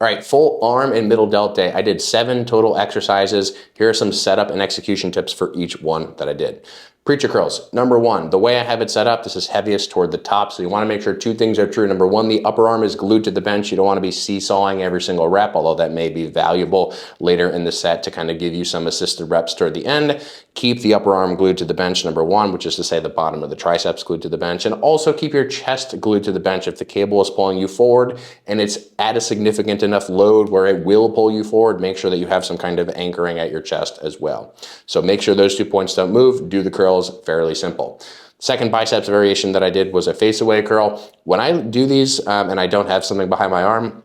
All right, full arm and middle delt day. I did 7 total exercises. Here are some setup and execution tips for each one that I did. Preacher curls. Number 1, the way I have it set up, this is heaviest toward the top, so you want to make sure 2 things are true. Number 1, the upper arm is glued to the bench. You don't want to be seesawing every single rep, although that may be valuable later in the set to kind of give you some assisted reps toward the end. Keep the upper arm glued to the bench, number 1, which is to say the bottom of the triceps glued to the bench, and also keep your chest glued to the bench. If the cable is pulling you forward and it's at a significant enough load where it will pull you forward, make sure that you have some kind of anchoring at your chest as well. So make sure those 2 points don't move. Do the curls. Fairly simple. Second biceps variation that I did was a face away curl. When I do these and I don't have something behind my arm,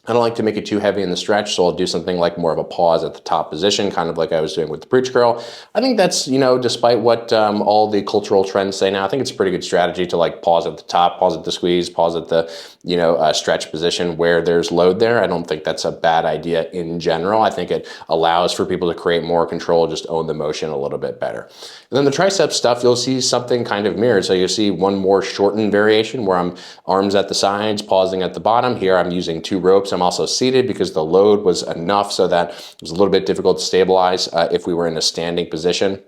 I don't like to make it too heavy in the stretch, so I'll do something like more of a pause at the top position, kind of like I was doing with the preacher curl. I think that's, you know, despite what all the cultural trends say now, I think it's a pretty good strategy to like pause at the top, pause at the squeeze, pause at the, you know, stretch position where there's load there. I don't think that's a bad idea in general. I think it allows for people to create more control, just own the motion a little bit better. And then the tricep stuff, you'll see something kind of mirrored. So you'll see one more shortened variation where I'm arms at the sides, pausing at the bottom. Here I'm using 2 ropes. I'm also seated because the load was enough so that it was a little bit difficult to stabilize if we were in a standing position.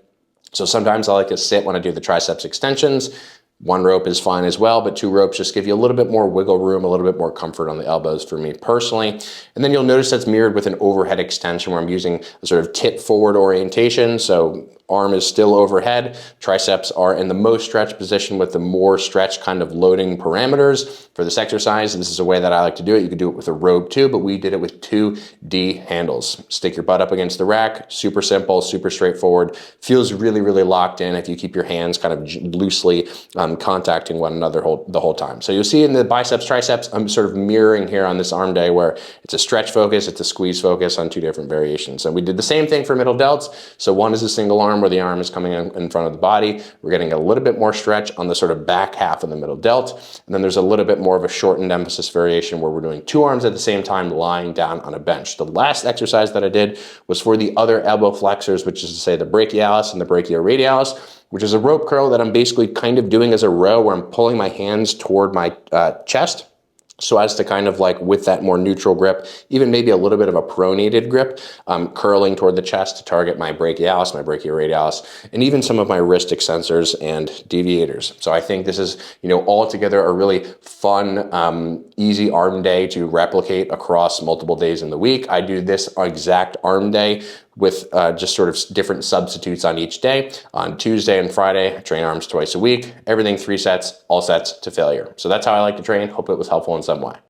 So sometimes I like to sit when I do the triceps extensions. 1 rope is fine as well, but 2 ropes just give you a little bit more wiggle room, a little bit more comfort on the elbows for me personally. And then you'll notice that's mirrored with an overhead extension where I'm using a sort of tip forward orientation. So arm is still overhead. Triceps are in the most stretched position with the more stretched kind of loading parameters for this exercise. This is a way that I like to do it. You could do it with a rope too, but we did it with 2 D handles. Stick your butt up against the rack. Super simple, super straightforward. Feels really, really locked in if you keep your hands kind of loosely contacting one another the whole time. So you'll see in the biceps, triceps, I'm sort of mirroring here on this arm day where it's a stretch focus, it's a squeeze focus on 2 different variations. And we did the same thing for middle delts. So one is a single arm where the arm is coming in front of the body. We're getting a little bit more stretch on the sort of back half of the middle delt. And then there's a little bit more of a shortened emphasis variation where we're doing 2 arms at the same time lying down on a bench. The last exercise that I did was for the other elbow flexors, which is to say the brachialis and the brachioradialis, which is a rope curl that I'm basically kind of doing as a row where I'm pulling my hands toward my chest, so as to kind of like with that more neutral grip, even maybe a little bit of a pronated grip, curling toward the chest to target my brachialis, my brachioradialis, and even some of my wrist extensors and deviators. So I think this is, you know, altogether a really fun, easy arm day to replicate across multiple days in the week. I do this exact arm day with just sort of different substitutes on each day. On Tuesday and Friday, I train arms twice a week. Everything 3 sets, all sets to failure. So that's how I like to train. Hope it was helpful in some way.